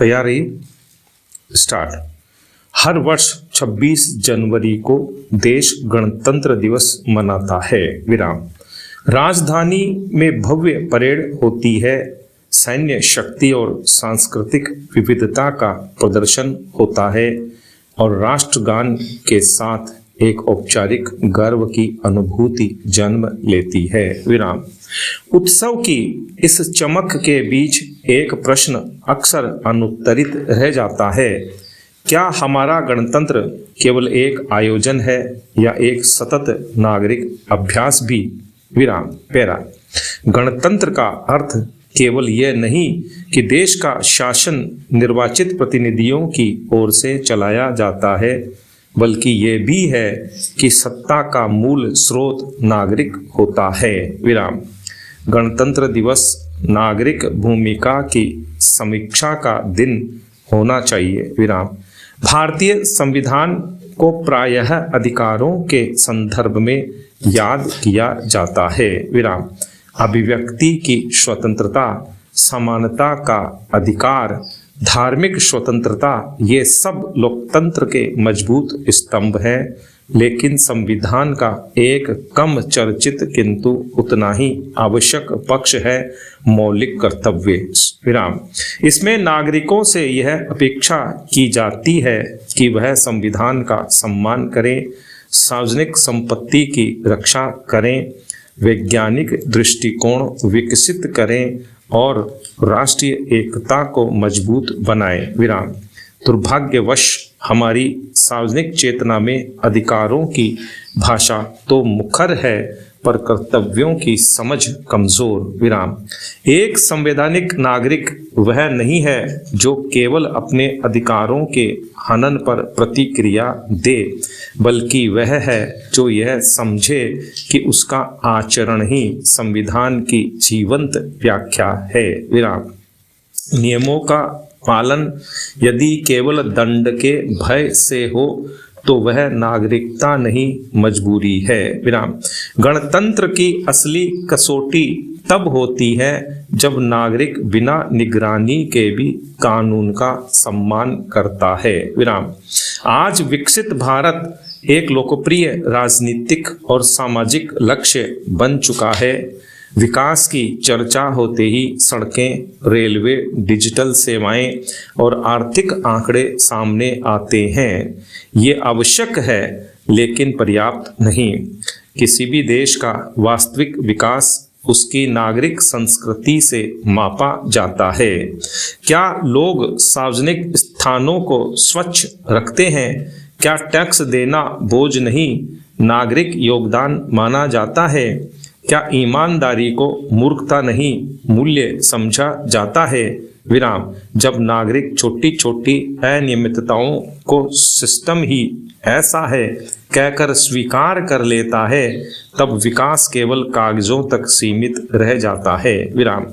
तैयारी स्टार्ट। हर वर्ष 26 जनवरी को देश गणतंत्र दिवस मनाता है। विराम। राजधानी में भव्य परेड होती है, सैन्य शक्ति और सांस्कृतिक विविधता का प्रदर्शन होता है और राष्ट्रगान के साथ एक औपचारिक गर्व की अनुभूति जन्म लेती है। विराम। उत्सव की इस चमक के बीच एक प्रश्न अक्सर अनुत्तरित रह जाता है, क्या हमारा गणतंत्र केवल एक आयोजन है या एक सतत नागरिक अभ्यास भी? विराम। पैरा। गणतंत्र का अर्थ केवल यह नहीं कि देश का शासन निर्वाचित प्रतिनिधियों की ओर से चलाया जाता है, बल्कि ये भी है कि सत्ता का मूल स्रोत नागरिक होता है। विराम। गणतंत्र दिवस नागरिक भूमिका की समीक्षा का दिन होना चाहिए। विराम। भारतीय संविधान को प्रायः अधिकारों के संदर्भ में याद किया जाता है। विराम। अभिव्यक्ति की स्वतंत्रता, समानता का अधिकार, धार्मिक स्वतंत्रता, ये सब लोकतंत्र के मजबूत स्तंभ हैं, लेकिन संविधान का एक कम चर्चित किंतु उतना ही आवश्यक पक्ष है मौलिक कर्तव्य। विराम। इसमें नागरिकों से यह अपेक्षा की जाती है कि वह संविधान का सम्मान करें, सार्वजनिक संपत्ति की रक्षा करें, वैज्ञानिक दृष्टिकोण विकसित करें और राष्ट्रीय एकता को मजबूत बनाएं। विराम। दुर्भाग्यवश हमारी सार्वजनिक चेतना में अधिकारों की भाषा तो मुखर है, पर कर्तव्यों की समझ कमजोर। विराम। एक संवैधानिक नागरिक वह नहीं है जो केवल अपने अधिकारों के हनन पर प्रतिक्रिया दे, बल्कि वह है जो यह समझे कि उसका आचरण ही संविधान की जीवंत व्याख्या है। विराम। नियमों का पालन यदि केवल दंड के भय से हो तो वह नागरिकता नहीं, मजबूरी है। विराम। गणतंत्र की असली कसौटी तब होती है जब नागरिक बिना निगरानी के भी कानून का सम्मान करता है। विराम। आज विकसित भारत एक लोकप्रिय राजनीतिक और सामाजिक लक्ष्य बन चुका है। विकास की चर्चा होते ही सड़कें, रेलवे, डिजिटल सेवाएं और आर्थिक आंकड़े सामने आते हैं। ये आवश्यक है लेकिन पर्याप्त नहीं। किसी भी देश का वास्तविक विकास उसकी नागरिक संस्कृति से मापा जाता है। क्या लोग सार्वजनिक स्थानों को स्वच्छ रखते हैं? क्या टैक्स देना बोझ नहीं, नागरिक योगदान माना जाता है? क्या ईमानदारी को मूर्खता नहीं, मूल्य समझा जाता है? विराम। जब नागरिक छोटी छोटी अनियमितताओं को सिस्टम ही ऐसा है कहकर स्वीकार कर लेता है, तब विकास केवल कागजों तक सीमित रह जाता है। विराम।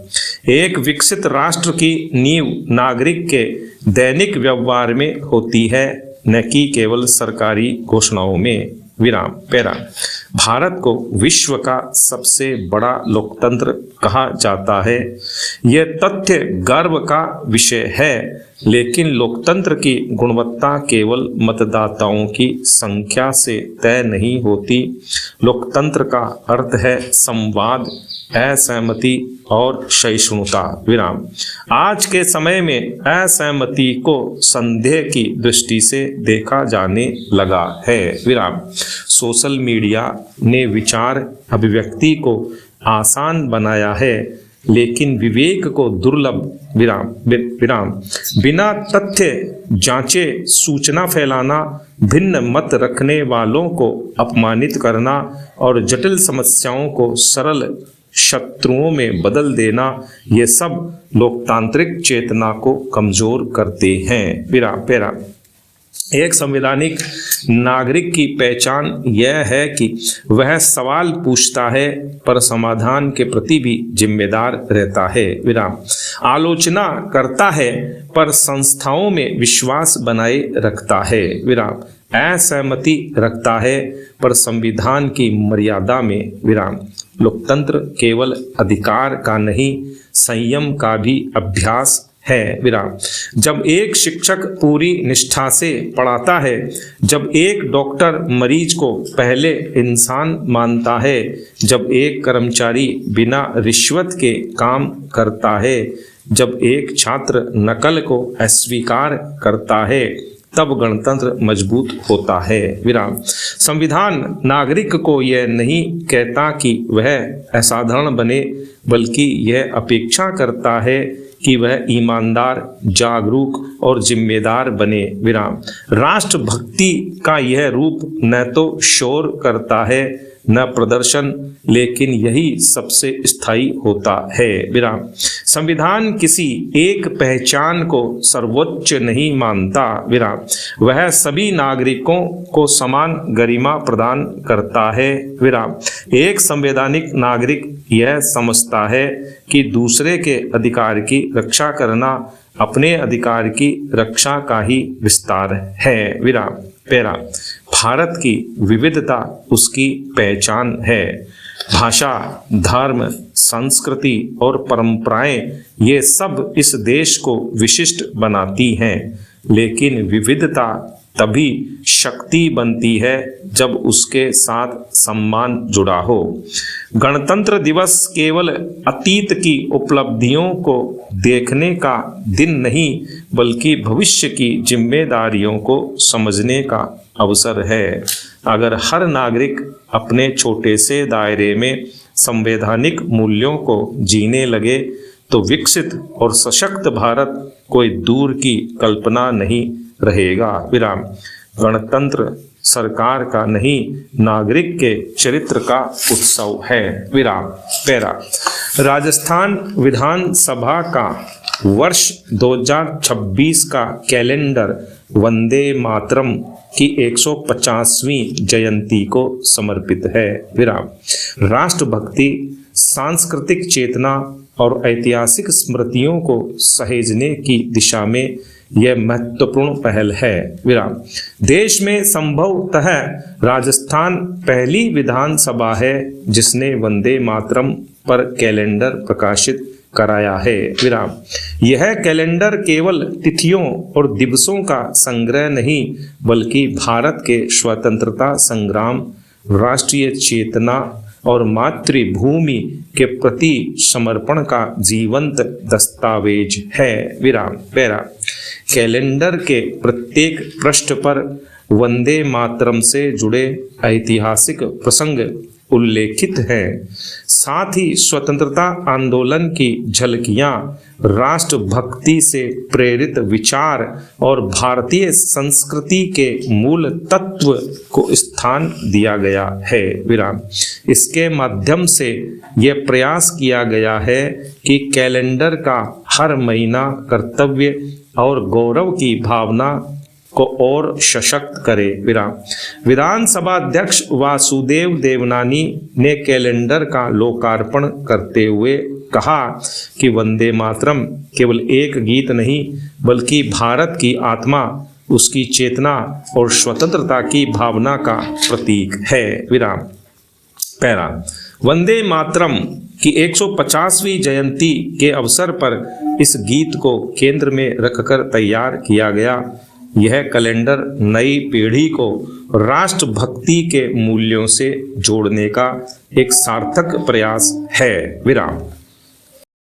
एक विकसित राष्ट्र की नींव नागरिक के दैनिक व्यवहार में होती है, न कि केवल सरकारी घोषणाओं में। विराम। पैरा। भारत को विश्व का सबसे बड़ा लोकतंत्र कहा जाता है। यह तथ्य गर्व का विषय है, लेकिन लोकतंत्र की गुणवत्ता केवल मतदाताओं की संख्या से तय नहीं होती। लोकतंत्र का अर्थ है संवाद, असहमति और सहिष्णुता। विराम। आज के समय में असहमति को संदेह की दृष्टि से देखा जाने लगा है। विराम। सोशल मीडिया ने विचार अभिव्यक्ति को आसान बनाया है, लेकिन विवेक को दुर्लभ। विराम। बिना तथ्य जांचे सूचना फैलाना, भिन्न मत रखने वालों को अपमानित करना और जटिल समस्याओं को सरल शत्रुओं में बदल देना, ये सब लोकतांत्रिक चेतना को कमजोर करते हैं। पैरा। एक संवैधानिक नागरिक की पहचान यह है कि वह सवाल पूछता है पर समाधान के प्रति भी जिम्मेदार रहता है। विराम। आलोचना करता है पर संस्थाओं में विश्वास बनाए रखता है। विराम। असहमति रखता है पर संविधान की मर्यादा में। विराम। लोकतंत्र केवल अधिकार का नहीं, संयम का भी अभ्यास है। विराम। जब एक शिक्षक पूरी निष्ठा से पढ़ाता है, जब एक डॉक्टर मरीज को पहले इंसान मानता है, जब एक कर्मचारी बिना रिश्वत के काम करता है, जब एक छात्र नकल को अस्वीकार करता है, तब गणतंत्र मजबूत होता है। विराम। संविधान नागरिक को यह नहीं कहता कि वह असाधारण बने, बल्कि यह अपेक्षा करता है कि वह ईमानदार, जागरूक और जिम्मेदार बने। विराम। राष्ट्रभक्ति का यह रूप न तो शोर करता है न प्रदर्शन, लेकिन यही सबसे स्थायी होता है। विराम। संविधान किसी एक पहचान को सर्वोच्च नहीं मानता। विराम। वह सभी नागरिकों को समान गरिमा प्रदान करता है। विराम। एक संवैधानिक नागरिक यह समझता है कि दूसरे के अधिकार की रक्षा करना अपने अधिकार की रक्षा का ही विस्तार है। विराम। पैरा। भारत की विविधता उसकी पहचान है। भाषा, धर्म, संस्कृति और परंपराएं ये सब इस देश को विशिष्ट बनाती हैं, लेकिन विविधता तभी शक्ति बनती है जब उसके साथ सम्मान जुड़ा हो। गणतंत्र दिवस केवल अतीत की उपलब्धियों को देखने का दिन नहीं, बल्कि भविष्य की जिम्मेदारियों को समझने का अवसर है। अगर हर नागरिक अपने छोटे से दायरे में संवैधानिक मूल्यों को जीने लगे, तो विकसित और सशक्त भारत कोई दूर की कल्पना नहीं रहेगा। विराम। गणतंत्र सरकार का नहीं, नागरिक के चरित्र का उत्सव है। विराम। पैरा। राजस्थान विधानसभा का वर्ष 2026 का कैलेंडर वंदे मातरम की 150वीं जयंती को समर्पित है। विराम। राष्ट्रभक्ति, सांस्कृतिक चेतना और ऐतिहासिक स्मृतियों को सहेजने की दिशा में यह महत्वपूर्ण पहल है। विराम। देश में संभवतः राजस्थान पहली विधानसभा है जिसने वंदे मातरम पर कैलेंडर प्रकाशित कराया है। विराम। यह कैलेंडर केवल तिथियों और दिवसों का संग्रह नहीं, बल्कि भारत के स्वतंत्रता संग्राम, राष्ट्रीय चेतना और मातृभूमि के प्रति समर्पण का जीवंत दस्तावेज है। विराम। पैरा। कैलेंडर के प्रत्येक पृष्ठ पर वंदे मातरम से जुड़े ऐतिहासिक प्रसंग उल्लेखित हैं। साथ ही स्वतंत्रता आंदोलन की झलकियां, राष्ट्रभक्ति से प्रेरित विचार और भारतीय संस्कृति के मूल तत्व को स्थान दिया गया है। विराम। इसके माध्यम से यह प्रयास किया गया है कि कैलेंडर का हर महीना कर्तव्य और गौरव की भावना को और सशक्त करे। विराम। विधानसभा अध्यक्ष वासुदेव देवनानी ने कैलेंडर का लोकार्पण करते हुए कहा कि वंदे मातरम केवल एक गीत नहीं, बल्कि भारत की आत्मा, उसकी चेतना और स्वतंत्रता की भावना का प्रतीक है। विराम। पैरा। वंदे मातरम की 150वीं जयंती के अवसर पर इस गीत को केंद्र में रखकर तैयार किया गया। यह कैलेंडर नई पीढ़ी को राष्ट्रभक्ति के मूल्यों से जोड़ने का एक सार्थक प्रयास है। विराम।